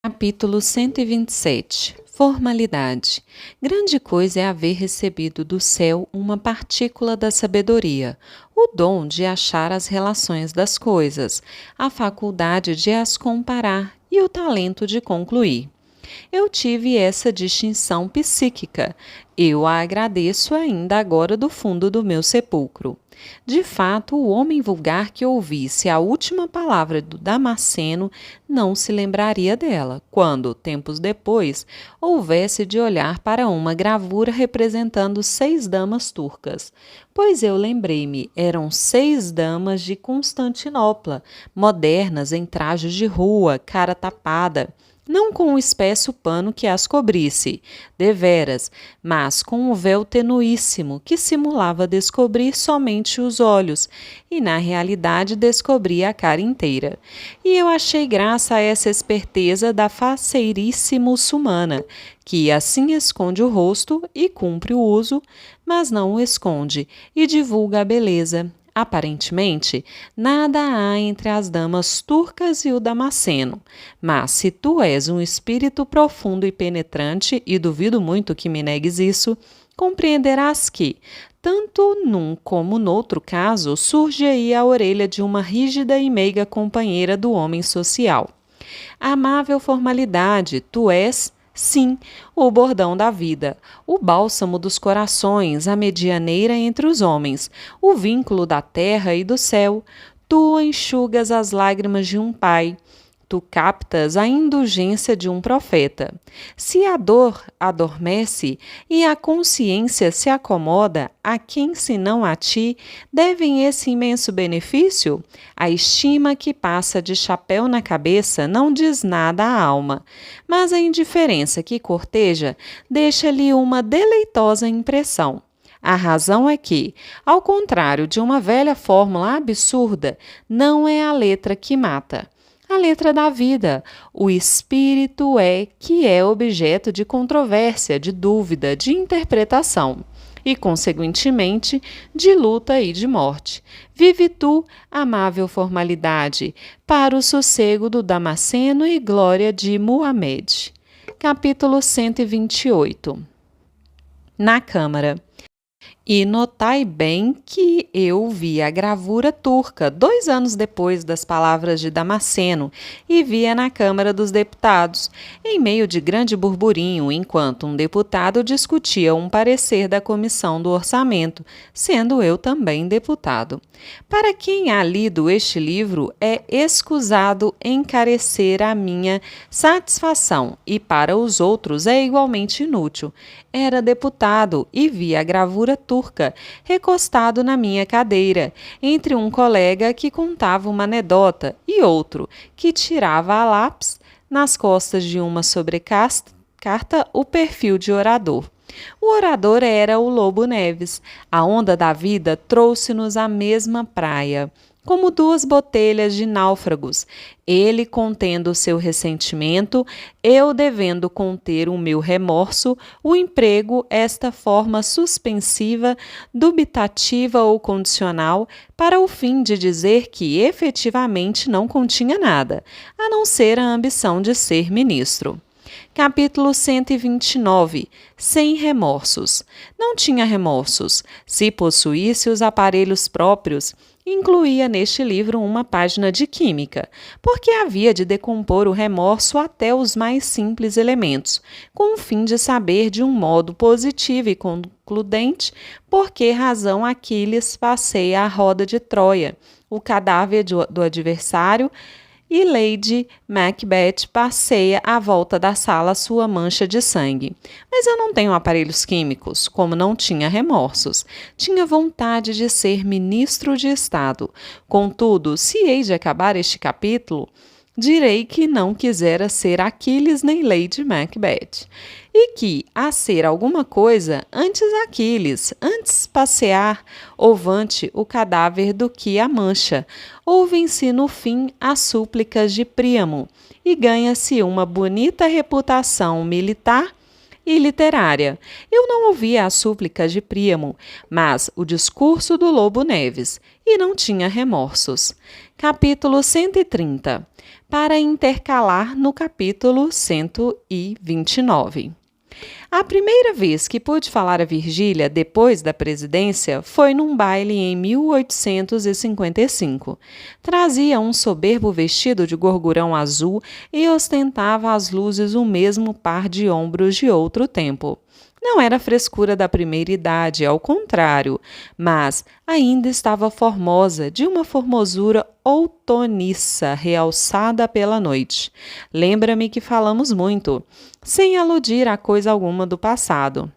Capítulo 127. Formalidade. Grande coisa é haver recebido do céu uma partícula da sabedoria, o dom de achar as relações das coisas, a faculdade de as comparar e o talento de concluir. Eu tive essa distinção psíquica. Eu a agradeço ainda agora do fundo do meu sepulcro. De fato, o homem vulgar que ouvisse a última palavra do Damasceno não se lembraria dela, quando, tempos depois, houvesse de olhar para uma gravura representando 6 damas turcas. Pois eu lembrei-me, eram 6 damas de Constantinopla, modernas em trajes de rua, cara tapada, não com o espesso pano que as cobrisse, deveras, mas com um véu tenuíssimo que simulava descobrir somente os olhos e, na realidade, descobria a cara inteira. E eu achei graça a essa esperteza da faceirice muçulmana, que assim esconde o rosto e cumpre o uso, mas não o esconde e divulga a beleza. Aparentemente, nada há entre as damas turcas e o Damasceno, mas se tu és um espírito profundo e penetrante, e duvido muito que me negues isso, compreenderás que, tanto num como noutro caso, surge aí a orelha de uma rígida e meiga companheira do homem social. Amável formalidade, tu és, sim, o bordão da vida, o bálsamo dos corações, a medianeira entre os homens, o vínculo da terra e do céu. Tu enxugas as lágrimas de um pai, tu captas a indulgência de um profeta. Se a dor adormece e a consciência se acomoda, a quem senão a ti devem esse imenso benefício? A estima que passa de chapéu na cabeça não diz nada à alma, mas a indiferença que corteja deixa-lhe uma deleitosa impressão. A razão é que, ao contrário de uma velha fórmula absurda, não é a letra que mata. A letra da vida, o espírito é que é objeto de controvérsia, de dúvida, de interpretação e, consequentemente, de luta e de morte. Vive tu, amável formalidade, para o sossego do Damasceno e glória de Muhammad. Capítulo 128. Na Câmara. E notai bem que eu vi a gravura turca 2 anos depois das palavras de Damasceno e via na Câmara dos Deputados, em meio de grande burburinho, enquanto um deputado discutia um parecer da Comissão do Orçamento, sendo eu também deputado. Para quem há lido este livro, é escusado encarecer a minha satisfação, e para os outros é igualmente inútil. Era deputado e vi a gravura turca recostado na minha cadeira, entre um colega que contava uma anedota e outro que tirava a lápis nas costas de uma sobrecarta o perfil de orador. O orador era o Lobo Neves. A onda da vida trouxe-nos à mesma praia, como 2 botelhas de náufragos, ele contendo o seu ressentimento, eu devendo conter o meu remorso, o emprego, esta forma suspensiva, dubitativa ou condicional, para o fim de dizer que efetivamente não continha nada, a não ser a ambição de ser ministro. Capítulo 129. Sem remorsos. Não tinha remorsos. Se possuísse os aparelhos próprios, incluía neste livro uma página de química, porque havia de decompor o remorso até os mais simples elementos, com o fim de saber de um modo positivo e concludente por que razão Aquiles passeia a roda de Troia, o cadáver do adversário, e Lady Macbeth passeia à volta da sala sua mancha de sangue. Mas eu não tenho aparelhos químicos, como não tinha remorsos. Tinha vontade de ser ministro de Estado. Contudo, se hei de acabar este capítulo, direi que não quisera ser Aquiles nem Lady Macbeth. E que, a ser alguma coisa, antes Aquiles, antes passear ovante o cadáver do que a mancha. Ouvem-se no fim as súplicas de Príamo, e ganha-se uma bonita reputação militar e literária. Eu não ouvia as súplicas de Príamo, mas o discurso do Lobo Neves, e não tinha remorsos. Capítulo 130. para intercalar no capítulo 129. A primeira vez que pude falar a Virgília depois da presidência foi num baile em 1855. Trazia um soberbo vestido de gorgurão azul e ostentava às luzes o mesmo par de ombros de outro tempo. Não era a frescura da primeira idade, ao contrário, mas ainda estava formosa, de uma formosura outoniça, realçada pela noite. Lembra-me que falamos muito, sem aludir a coisa alguma do passado.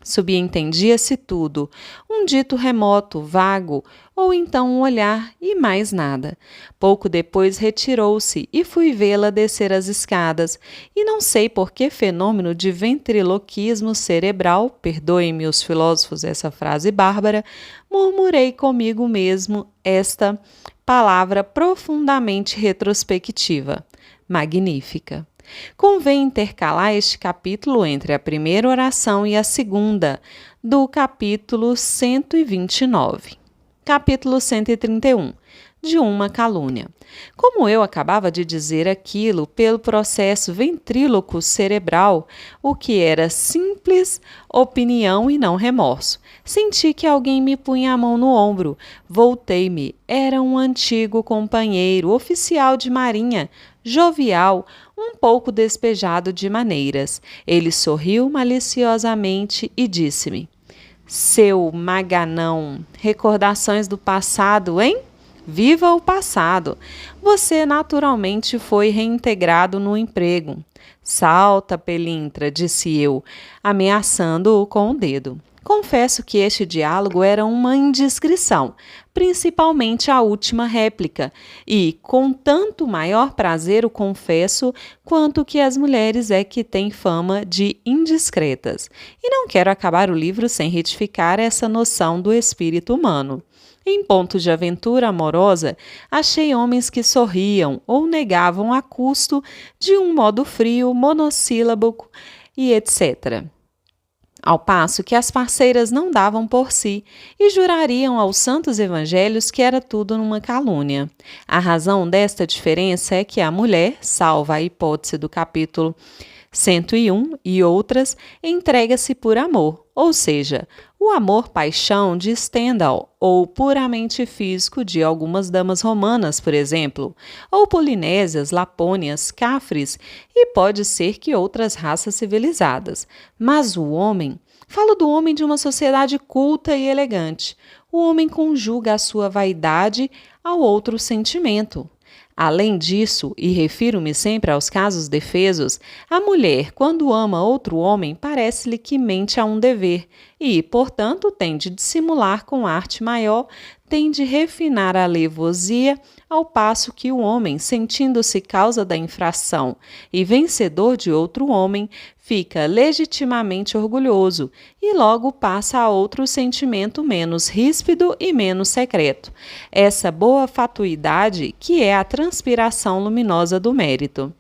Subentendia-se tudo, um dito remoto, vago, ou então um olhar e mais nada. Pouco depois retirou-se e fui vê-la descer as escadas, e não sei por que fenômeno de ventriloquismo cerebral, perdoem-me os filósofos essa frase bárbara, murmurei comigo mesmo esta palavra profundamente retrospectiva. Magnífica. Convém intercalar este capítulo entre a primeira oração e a segunda, do capítulo 129. Capítulo 131. De uma calúnia. Como eu acabava de dizer aquilo pelo processo ventríloco cerebral, o que era simples opinião e não remorso. Senti que alguém me punha a mão no ombro. Voltei-me. Era um antigo companheiro, oficial de marinha, jovial, um pouco despejado de maneiras. Ele sorriu maliciosamente e disse-me: "Seu Maganão, recordações do passado, hein? Viva o passado! Você naturalmente foi reintegrado no emprego." "Salta, pelintra", disse eu, ameaçando-o com o dedo. Confesso que este diálogo era uma indiscrição, principalmente a última réplica, e com tanto maior prazer o confesso, quanto que as mulheres é que têm fama de indiscretas. E não quero acabar o livro sem retificar essa noção do espírito humano. Em pontos de aventura amorosa, achei homens que sorriam ou negavam a custo de um modo frio, monossílabo e etc., ao passo que as parceiras não davam por si e jurariam aos santos evangelhos que era tudo numa calúnia. A razão desta diferença é que a mulher, salva a hipótese do capítulo 101 e outras, entrega-se por amor, ou seja, o amor-paixão de Stendhal, ou puramente físico de algumas damas romanas, por exemplo, ou polinésias, lapônias, cafres, e pode ser que outras raças civilizadas. Mas o homem, falo do homem de uma sociedade culta e elegante, o homem conjuga a sua vaidade ao outro sentimento. Além disso, e refiro-me sempre aos casos defesos, a mulher, quando ama outro homem, parece-lhe que mente a um dever e, portanto, tem de dissimular com arte maior, tem de refinar a alevosia, ao passo que o homem, sentindo-se causa da infração e vencedor de outro homem, fica legitimamente orgulhoso e logo passa a outro sentimento menos ríspido e menos secreto. Essa boa fatuidade que é a transpiração luminosa do mérito.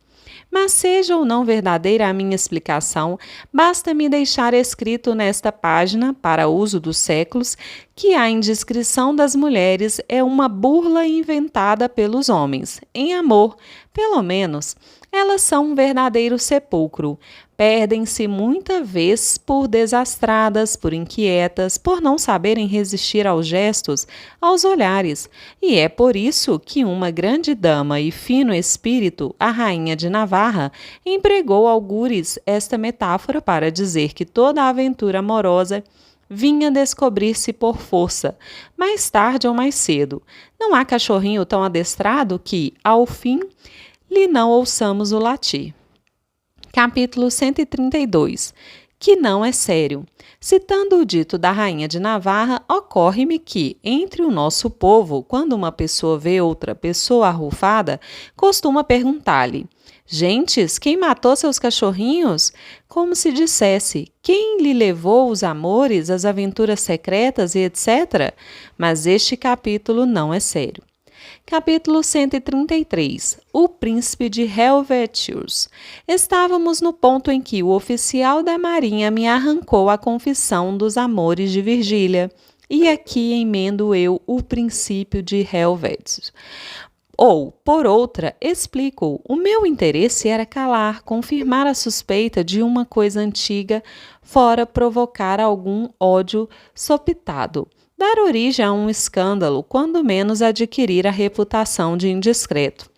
Mas seja ou não verdadeira a minha explicação, basta-me deixar escrito nesta página, para uso dos séculos, que a indiscrição das mulheres é uma burla inventada pelos homens. Em amor, pelo menos, elas são um verdadeiro sepulcro. Perdem-se muita vez por desastradas, por inquietas, por não saberem resistir aos gestos, aos olhares. E é por isso que uma grande dama e fino espírito, a rainha de Navarra, empregou algures esta metáfora para dizer que toda a aventura amorosa vinha descobrir-se por força, mais tarde ou mais cedo. Não há cachorrinho tão adestrado que, ao fim, lhe não ouçamos o latir. Capítulo 132. Que não é sério. Citando o dito da rainha de Navarra, ocorre-me que, entre o nosso povo, quando uma pessoa vê outra pessoa arrufada, costuma perguntar-lhe: "Gentes, quem matou seus cachorrinhos?" Como se dissesse: "Quem lhe levou os amores, as aventuras secretas e etc." Mas este capítulo não é sério. Capítulo 133. O príncipe de Helvetius. Estávamos no ponto em que o oficial da marinha me arrancou a confissão dos amores de Virgília. E aqui emendo eu o princípio de Helvetius. Ou, por outra, explico, o meu interesse era calar, confirmar a suspeita de uma coisa antiga, fora provocar algum ódio sopitado, dar origem a um escândalo, quando menos adquirir a reputação de indiscreto.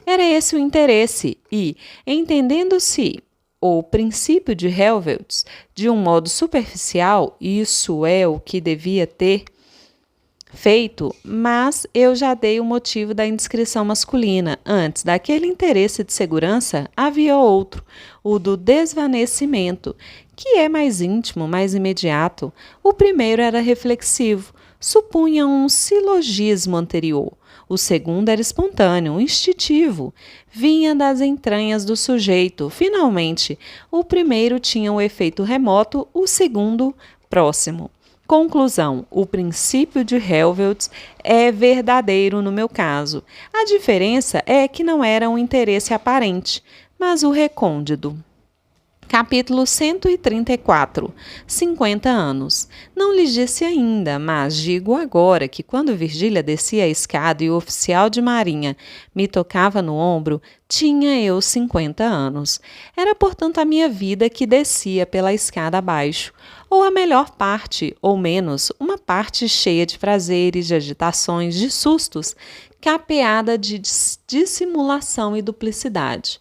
Era esse o interesse e, entendendo-se o princípio de Helmholtz de um modo superficial, isso é o que devia ter feito, mas eu já dei o motivo da indiscrição masculina. Antes daquele interesse de segurança, havia outro, o do desvanecimento, que é mais íntimo, mais imediato. O primeiro era reflexivo, supunha um silogismo anterior. O segundo era espontâneo, instintivo, vinha das entranhas do sujeito. Finalmente, o primeiro tinha o efeito remoto, o segundo próximo. Conclusão: o princípio de Helmholtz é verdadeiro no meu caso. A diferença é que não era um interesse aparente, mas o recôndito. Capítulo 134. 50 anos. Não lhes disse ainda, mas digo agora que quando Virgília descia a escada e o oficial de marinha me tocava no ombro, tinha eu 50 anos. Era, portanto, a minha vida que descia pela escada abaixo, ou a melhor parte, ou menos, uma parte cheia de prazeres, de agitações, de sustos, capeada de dissimulação e duplicidade.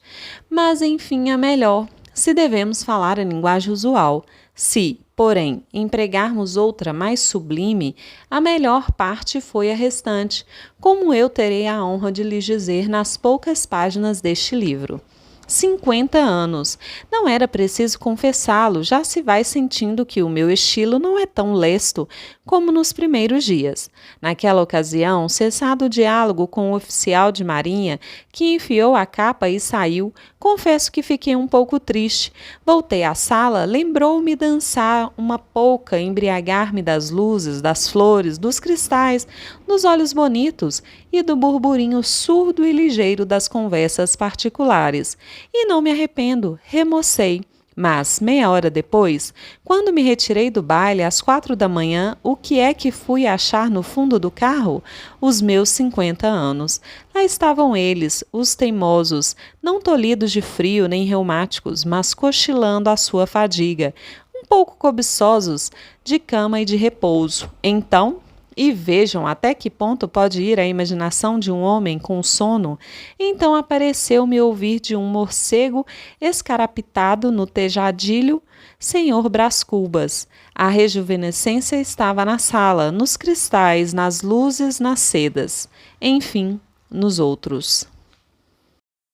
Mas, enfim, a melhor, se devemos falar a linguagem usual. Se, porém, empregarmos outra mais sublime, a melhor parte foi a restante, como eu terei a honra de lhes dizer nas poucas páginas deste livro. 50 anos. Não era preciso confessá-lo, já se vai sentindo que o meu estilo não é tão lesto como nos primeiros dias. Naquela ocasião, cessado o diálogo com o oficial de marinha, que enfiou a capa e saiu, confesso que fiquei um pouco triste. Voltei à sala, lembrou-me dançar uma polca, embriagar-me das luzes, das flores, dos cristais, dos olhos bonitos e do burburinho surdo e ligeiro das conversas particulares. E não me arrependo, remocei. Mas, meia hora depois, quando me retirei do baile às 4 da manhã, o que é que fui achar no fundo do carro? Os meus 50 anos. Lá estavam eles, os teimosos, não tolhidos de frio nem reumáticos, mas cochilando a sua fadiga, um pouco cobiçosos de cama e de repouso. Então, e vejam até que ponto pode ir a imaginação de um homem com sono. Então apareceu-me ouvir de um morcego escarapitado no tejadilho, senhor Brás Cubas. A rejuvenescência estava na sala, nos cristais, nas luzes, nas sedas. Enfim, nos outros.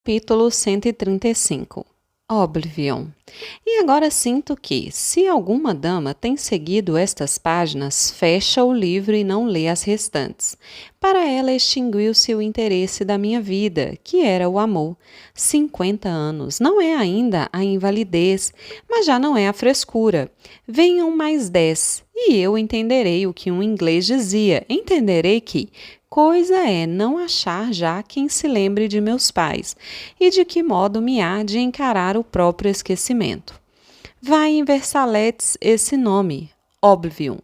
Capítulo 135. Oblivion. E agora sinto que, se alguma dama tem seguido estas páginas, fecha o livro e não lê as restantes. Para ela extinguiu-se o interesse da minha vida, que era o amor. 50 anos, não é ainda a invalidez, mas já não é a frescura. Venham mais 10, e eu entenderei o que um inglês dizia, entenderei que coisa é não achar já quem se lembre de meus pais, e de que modo me há de encarar o próprio esquecimento. Vai em Versaletes esse nome, Oblivion.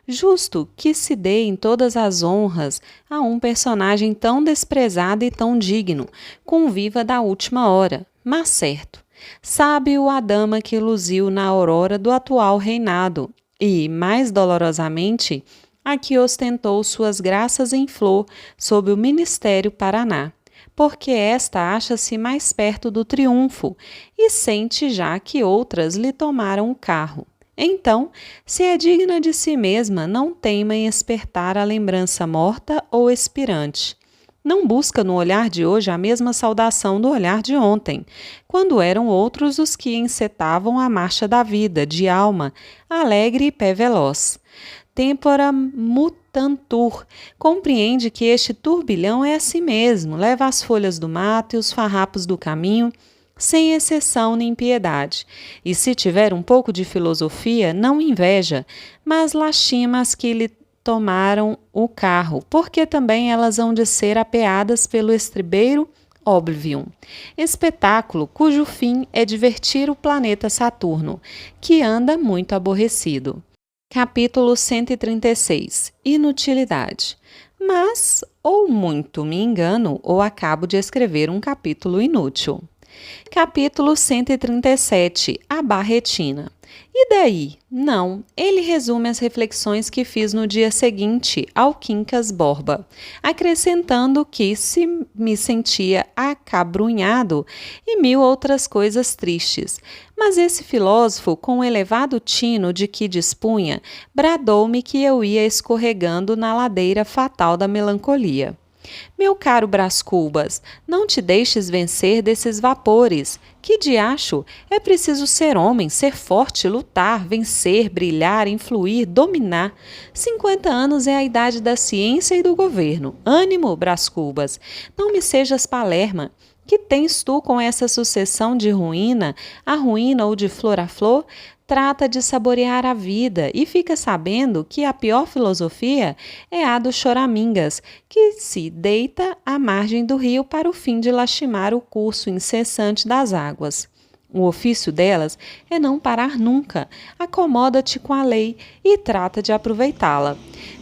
Justo que se dê em todas as honras a um personagem tão desprezado e tão digno, conviva da última hora, mas certo. Sabe-o a dama que luziu na aurora do atual reinado, e, mais dolorosamente, a que ostentou suas graças em flor sob o Ministério Paraná, porque esta acha-se mais perto do triunfo e sente já que outras lhe tomaram o carro. Então, se é digna de si mesma, não teima em espertar a lembrança morta ou expirante. Não busca no olhar de hoje a mesma saudação do olhar de ontem, quando eram outros os que encetavam a marcha da vida, de alma, alegre e pé veloz. Tempora mutantur, compreende que este turbilhão é a si mesmo, leva as folhas do mato e os farrapos do caminho, sem exceção nem piedade. E se tiver um pouco de filosofia, não inveja, mas lastima as que lhe tomaram o carro, porque também elas hão de ser apeadas pelo estribeiro Oblivion, espetáculo cujo fim é divertir o planeta Saturno, que anda muito aborrecido. Capítulo 136. Inutilidade. Mas ou muito me engano ou acabo de escrever um capítulo inútil. Capítulo 137. A Barretina. E daí? Não, ele resume as reflexões que fiz no dia seguinte ao Quincas Borba, acrescentando que se me sentia acabrunhado e mil outras coisas tristes. Mas esse filósofo, com o elevado tino de que dispunha, bradou-me que eu ia escorregando na ladeira fatal da melancolia. Meu caro Brás Cubas, não te deixes vencer desses vapores. Que diacho! É preciso ser homem, ser forte, lutar, vencer, brilhar, influir, dominar. 50 anos é a idade da ciência e do governo. Ânimo, Brás Cubas! Não me sejas palerma. Que tens tu com essa sucessão de ruína, a ruína ou de flor a flor? Trata de saborear a vida e fica sabendo que a pior filosofia é a dos choramingas, que se deita à margem do rio para o fim de lastimar o curso incessante das águas. O ofício delas é não parar nunca. Acomoda-te com a lei e trata de aproveitá-la.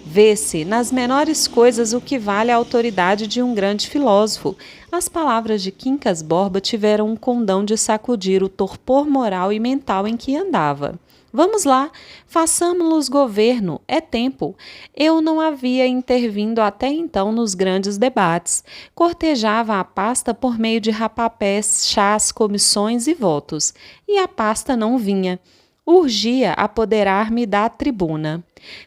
Vê-se nas menores coisas o que vale a autoridade de um grande filósofo. As palavras de Quincas Borba tiveram um condão de sacudir o torpor moral e mental em que andava. Vamos lá, façamo-los governo, é tempo. Eu não havia intervindo até então nos grandes debates. Cortejava a pasta por meio de rapapés, chás, comissões e votos. E a pasta não vinha. Urgia apoderar-me da tribuna.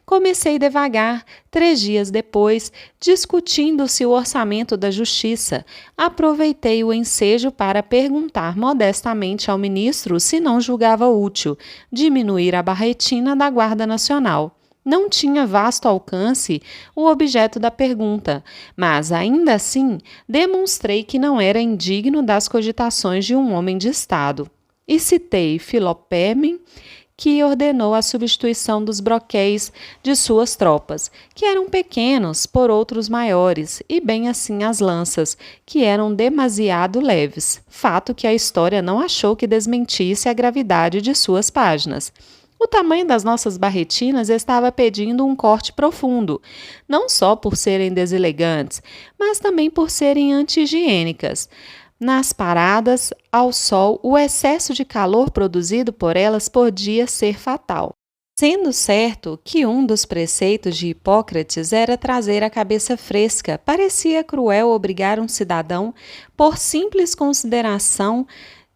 Comecei devagar, 3 dias depois, discutindo-se o orçamento da Justiça. Aproveitei o ensejo para perguntar modestamente ao ministro se não julgava útil diminuir a barretina da Guarda Nacional. Não tinha vasto alcance o objeto da pergunta, mas ainda assim demonstrei que não era indigno das cogitações de um homem de Estado. E citei Filopeme, que ordenou a substituição dos broquéis de suas tropas, que eram pequenos por outros maiores, e bem assim as lanças, que eram demasiado leves, fato que a história não achou que desmentisse a gravidade de suas páginas. O tamanho das nossas barretinas estava pedindo um corte profundo, não só por serem deselegantes, mas também por serem anti-higiênicas. Nas paradas ao sol, o excesso de calor produzido por elas podia ser fatal. Sendo certo que um dos preceitos de Hipócrates era trazer a cabeça fresca, parecia cruel obrigar um cidadão, por simples consideração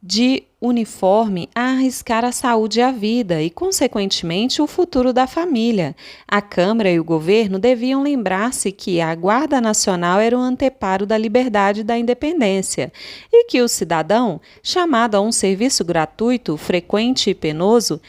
de uniforme, a arriscar a saúde e a vida e, consequentemente, o futuro da família. A Câmara e o governo deviam lembrar-se que a Guarda Nacional era o anteparo da liberdade e da independência e que o cidadão, chamado a um serviço gratuito, frequente e penoso,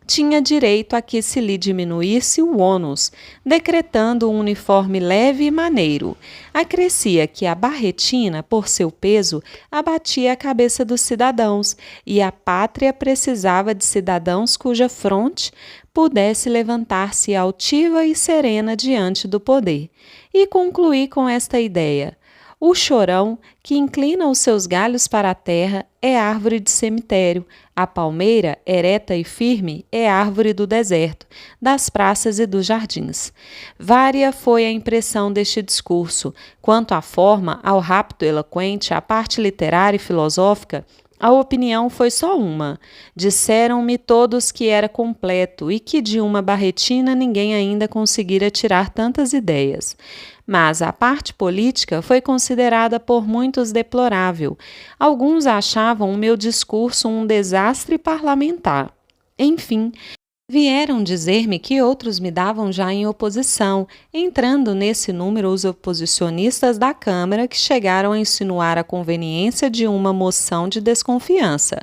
tinha direito a que se lhe diminuísse o ônus, decretando um uniforme leve e maneiro. Acrescia que a barretina, por seu peso, abatia a cabeça dos cidadãos, e a pátria precisava de cidadãos cuja fronte pudesse levantar-se altiva e serena diante do poder. E concluí com esta ideia: o chorão, que inclina os seus galhos para a terra, é árvore de cemitério. A palmeira, ereta e firme, é árvore do deserto, das praças e dos jardins. Vária foi a impressão deste discurso. Quanto à forma, ao rapto eloquente, à parte literária e filosófica, a opinião foi só uma. Disseram-me todos que era completo e que de uma barretina ninguém ainda conseguira tirar tantas ideias. Mas a parte política foi considerada por muitos deplorável. Alguns achavam o meu discurso um desastre parlamentar. Enfim, vieram dizer-me que outros me davam já em oposição, entrando nesse número os oposicionistas da Câmara que chegaram a insinuar a conveniência de uma moção de desconfiança.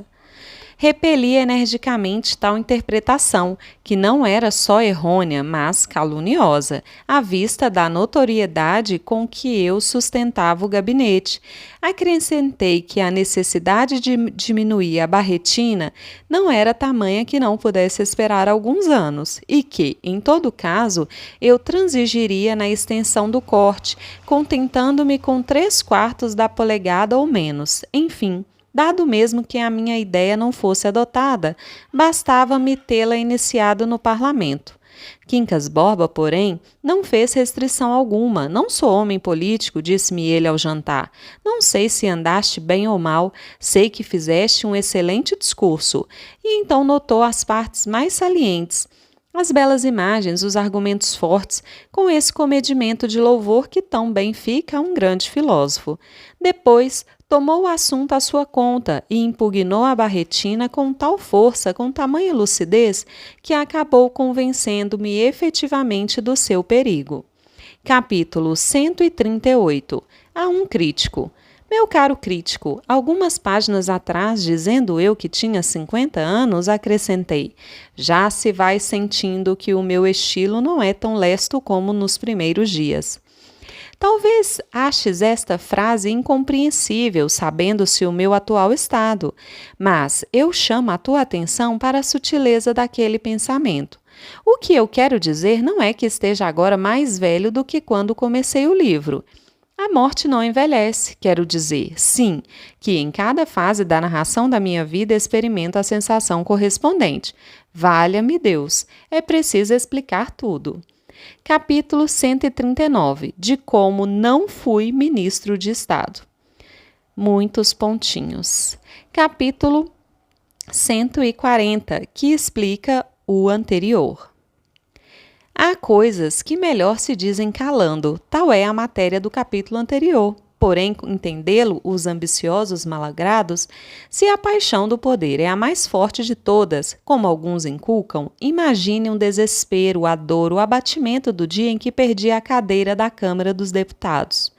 Repeli energicamente tal interpretação, que não era só errônea, mas caluniosa, à vista da notoriedade com que eu sustentava o gabinete. Acrescentei que a necessidade de diminuir a barretina não era tamanha que não pudesse esperar alguns anos, e que, em todo caso, eu transigiria na extensão do corte, contentando-me com 3/4 da polegada ou menos, enfim. Dado mesmo que a minha ideia não fosse adotada, bastava-me tê-la iniciado no parlamento. Quincas Borba, porém, não fez restrição alguma. Não sou homem político, disse-me ele ao jantar. Não sei se andaste bem ou mal, sei que fizeste um excelente discurso. E então notou as partes mais salientes, as belas imagens, os argumentos fortes, com esse comedimento de louvor que tão bem fica a um grande filósofo. Depois, tomou o assunto à sua conta e impugnou a Barretina com tal força, com tamanha lucidez, que acabou convencendo-me efetivamente do seu perigo. Capítulo 138. A um crítico. Meu caro crítico, algumas páginas atrás, dizendo eu que tinha 50 anos, acrescentei: já se vai sentindo que o meu estilo não é tão lesto como nos primeiros dias. Talvez aches esta frase incompreensível, sabendo-se o meu atual estado, mas eu chamo a tua atenção para a sutileza daquele pensamento. O que eu quero dizer não é que esteja agora mais velho do que quando comecei o livro. A morte não envelhece, quero dizer, sim, que em cada fase da narração da minha vida experimento a sensação correspondente. Valha-me Deus, é preciso explicar tudo. Capítulo 139, de como não fui ministro de Estado. Muitos pontinhos. Capítulo 140, que explica o anterior. Há coisas que melhor se dizem calando, tal é a matéria do capítulo anterior. Porém, entendê-lo, os ambiciosos malagrados, se a paixão do poder é a mais forte de todas, como alguns inculcam, imagine um desespero, a dor, o abatimento do dia em que perdi a cadeira da Câmara dos Deputados.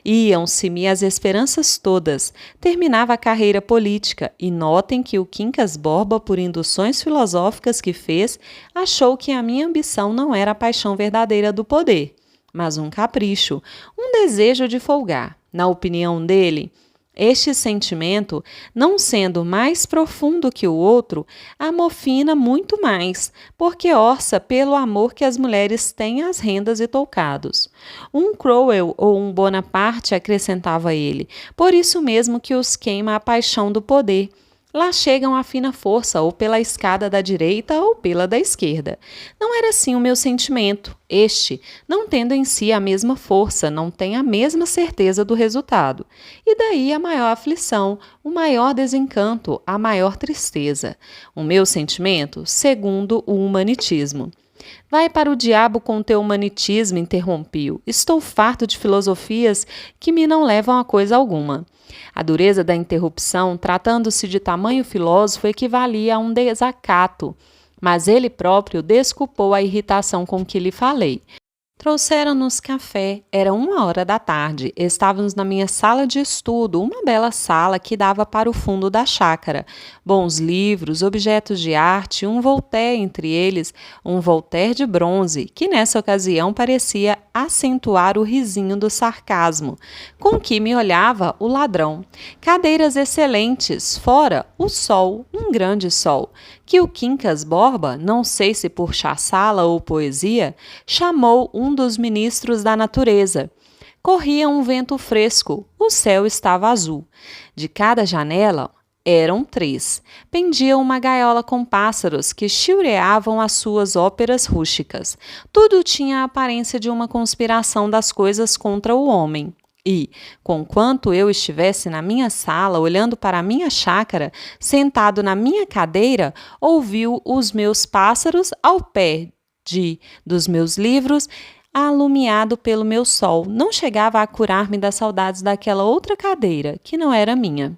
Iam-se-me as esperanças todas, terminava a carreira política, e notem que o Quincas Borba, por induções filosóficas que fez, achou que a minha ambição não era a paixão verdadeira do poder, mas um capricho, um desejo de folgar. Na opinião dele, este sentimento, não sendo mais profundo que o outro, amofina muito mais, porque orça pelo amor que as mulheres têm às rendas e toucados. Um Cromwell ou um Bonaparte, acrescentava ele, por isso mesmo que os queima a paixão do poder. Lá chegam à fina força, ou pela escada da direita ou pela da esquerda. Não era assim o meu sentimento. Este, não tendo em si a mesma força, não tem a mesma certeza do resultado. E daí a maior aflição, o maior desencanto, a maior tristeza. O meu sentimento, segundo o humanitismo. Vai para o diabo com teu humanitismo, interrompi-o. Estou farto de filosofias que me não levam a coisa alguma. A dureza da interrupção, tratando-se de tamanho filósofo, equivalia a um desacato, mas ele próprio desculpou a irritação com que lhe falei. Trouxeram-nos café, era 1h da tarde, estávamos na minha sala de estudo, uma bela sala que dava para o fundo da chácara. Bons livros, objetos de arte, um Voltaire entre eles, um Voltaire de bronze, que nessa ocasião parecia acentuar o risinho do sarcasmo, com que me olhava o ladrão. Cadeiras excelentes, fora o sol, um grande sol, que o Quincas Borba, não sei se por chaçala ou poesia, chamou um dos ministros da natureza. Corria um vento fresco, o céu estava azul. De cada janela eram 3. Pendia uma gaiola com pássaros que chilreavam as suas óperas rústicas. Tudo tinha a aparência de uma conspiração das coisas contra o homem. E, conquanto eu estivesse na minha sala, olhando para a minha chácara, sentado na minha cadeira, ouviu os meus pássaros ao pé dos meus livros, alumiado pelo meu sol. Não chegava a curar-me das saudades daquela outra cadeira, que não era minha.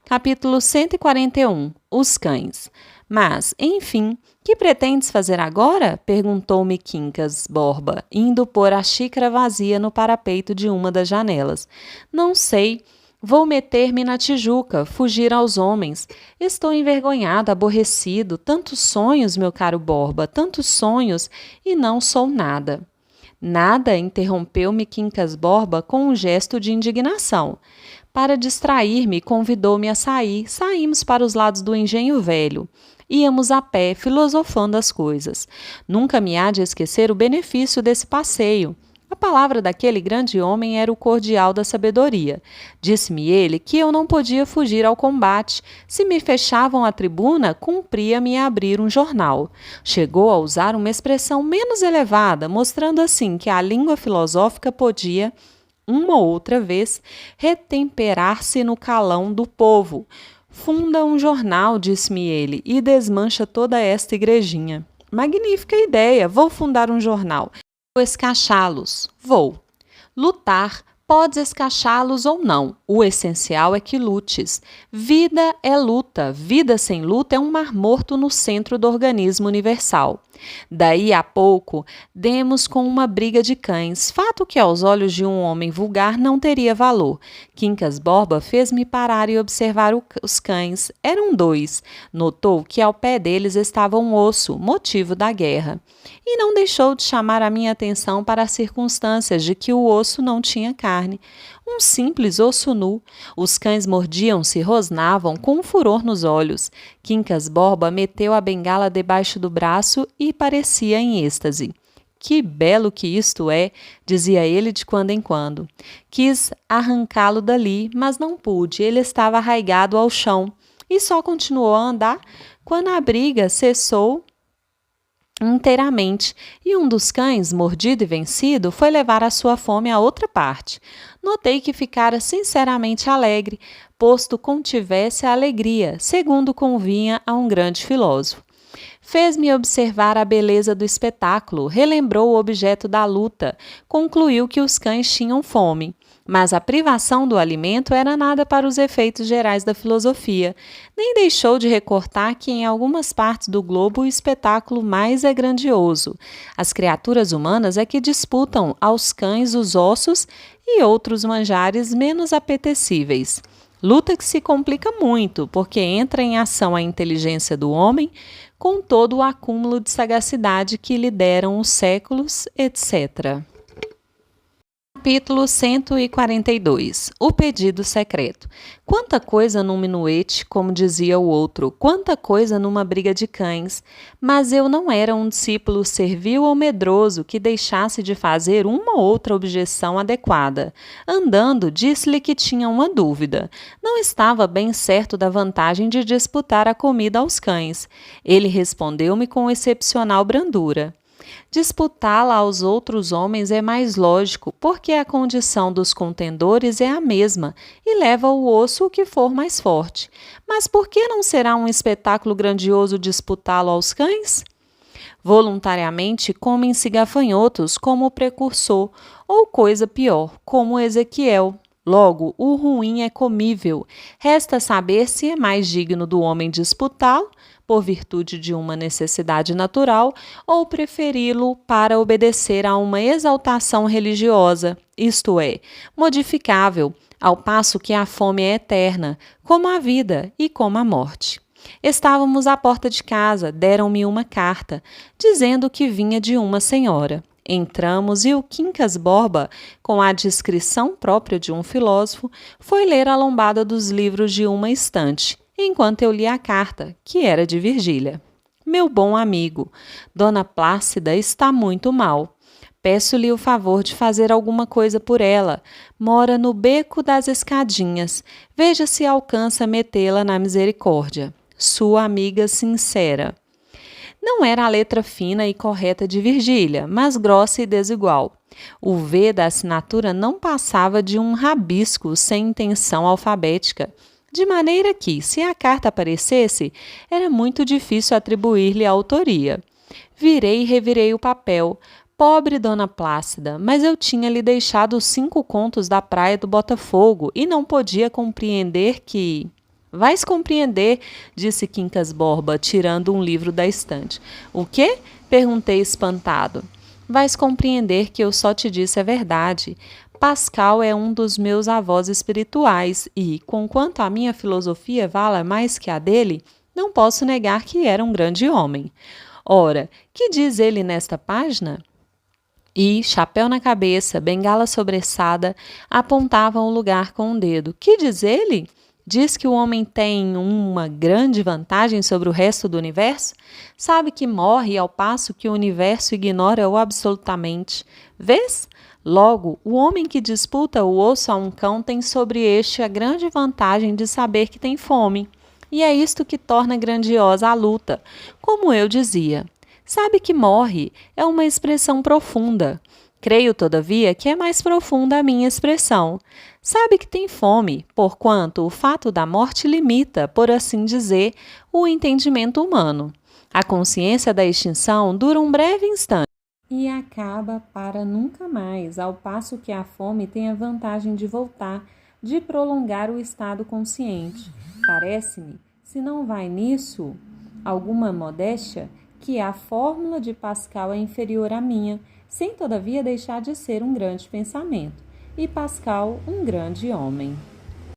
Capítulo 141. Os cães. Mas, enfim, que pretendes fazer agora? Perguntou-me Quincas Borba, indo pôr a xícara vazia no parapeito de uma das janelas. Não sei. Vou meter-me na Tijuca, fugir aos homens. Estou envergonhado, aborrecido. Tantos sonhos, meu caro Borba, tantos sonhos, e não sou nada. Nada, interrompeu-me Quincas Borba com um gesto de indignação. Para distrair-me, convidou-me a sair. Saímos para os lados do Engenho Velho. Íamos a pé, filosofando as coisas. Nunca me há de esquecer o benefício desse passeio. A palavra daquele grande homem era o cordial da sabedoria. Disse-me ele que eu não podia fugir ao combate. Se me fechavam a tribuna, cumpria-me abrir um jornal. Chegou a usar uma expressão menos elevada, mostrando assim que a língua filosófica podia, uma ou outra vez, retemperar-se no calão do povo. Funda um jornal, disse-me ele, e desmancha toda esta igrejinha. Magnífica ideia, vou fundar um jornal. Vou escachá-los. Vou. Lutar, podes escachá-los ou não. O essencial é que lutes. Vida é luta. Vida sem luta é um mar morto no centro do organismo universal. Daí a pouco, demos com uma briga de cães, fato que aos olhos de um homem vulgar não teria valor. Quincas Borba fez-me parar e observar os cães. Eram 2. Notou que ao pé deles estava um osso, motivo da guerra. E não deixou de chamar a minha atenção para as circunstâncias de que o osso não tinha carne. Um simples osso nu. Os cães mordiam-se e rosnavam com um furor nos olhos. Quincas Borba meteu a bengala debaixo do braço e parecia em êxtase. Que belo que isto é, dizia ele de quando em quando. Quis arrancá-lo dali, mas não pude, ele estava arraigado ao chão e só continuou a andar quando a briga cessou inteiramente, e um dos cães, mordido e vencido, foi levar a sua fome a outra parte. Notei que ficara sinceramente alegre, posto contivesse a alegria, segundo convinha a um grande filósofo. Fez-me observar a beleza do espetáculo, relembrou o objeto da luta, concluiu que os cães tinham fome. Mas a privação do alimento era nada para os efeitos gerais da filosofia. Nem deixou de recortar que em algumas partes do globo o espetáculo mais é grandioso. As criaturas humanas é que disputam aos cães os ossos e outros manjares menos apetecíveis. Luta que se complica muito, porque entra em ação a inteligência do homem, com todo o acúmulo de sagacidade que lhe deram os séculos, etc. Capítulo 142. O pedido secreto. Quanta coisa num minuete, como dizia o outro, quanta coisa numa briga de cães. Mas eu não era um discípulo servil ou medroso que deixasse de fazer uma ou outra objeção adequada. Andando, disse-lhe que tinha uma dúvida. Não estava bem certo da vantagem de disputar a comida aos cães. Ele respondeu-me com excepcional brandura. Disputá-la aos outros homens é mais lógico, porque a condição dos contendores é a mesma e leva o osso o que for mais forte. Mas por que não será um espetáculo grandioso disputá-lo aos cães? Voluntariamente comem-se gafanhotos como o precursor, ou coisa pior, como Ezequiel. Logo, o ruim é comível. Resta saber se é mais digno do homem disputá-lo, por virtude de uma necessidade natural, ou preferi-lo para obedecer a uma exaltação religiosa, isto é, modificável, ao passo que a fome é eterna, como a vida e como a morte. Estávamos à porta de casa, deram-me uma carta, dizendo que vinha de uma senhora. Entramos e o Quincas Borba, com a discrição própria de um filósofo, foi ler a lombada dos livros de uma estante, enquanto eu li a carta, que era de Virgília. Meu bom amigo, Dona Plácida está muito mal. Peço-lhe o favor de fazer alguma coisa por ela. Mora no beco das escadinhas. Veja se alcança metê-la na misericórdia. Sua amiga sincera. Não era a letra fina e correta de Virgília, mas grossa e desigual. O V da assinatura não passava de um rabisco sem intenção alfabética, de maneira que, se a carta aparecesse, era muito difícil atribuir-lhe a autoria. Virei e revirei o papel. Pobre Dona Plácida, mas eu tinha-lhe deixado os 5 contos da praia do Botafogo e não podia compreender que... Vais compreender, disse Quincas Borba, tirando um livro da estante. O quê? Perguntei espantado. Vais compreender que eu só te disse a verdade. Pascal é um dos meus avós espirituais e, conquanto a minha filosofia vala mais que a dele, não posso negar que era um grande homem. Ora, que diz ele nesta página? E, chapéu na cabeça, bengala sobressada, apontavam o lugar com um dedo. Que diz ele? Diz que o homem tem uma grande vantagem sobre o resto do universo? Sabe que morre ao passo que o universo ignora-o absolutamente. Vês? Logo, o homem que disputa o osso a um cão tem sobre este a grande vantagem de saber que tem fome. E é isto que torna grandiosa a luta. Como eu dizia, sabe que morre é uma expressão profunda. Creio, todavia, que é mais profunda a minha expressão. Sabe que tem fome, porquanto o fato da morte limita, por assim dizer, o entendimento humano. A consciência da extinção dura um breve instante e acaba para nunca mais, ao passo que a fome tem a vantagem de voltar, de prolongar o estado consciente. Parece-me, se não vai nisso alguma modéstia, que a fórmula de Pascal é inferior à minha, sem todavia deixar de ser um grande pensamento, e Pascal um grande homem.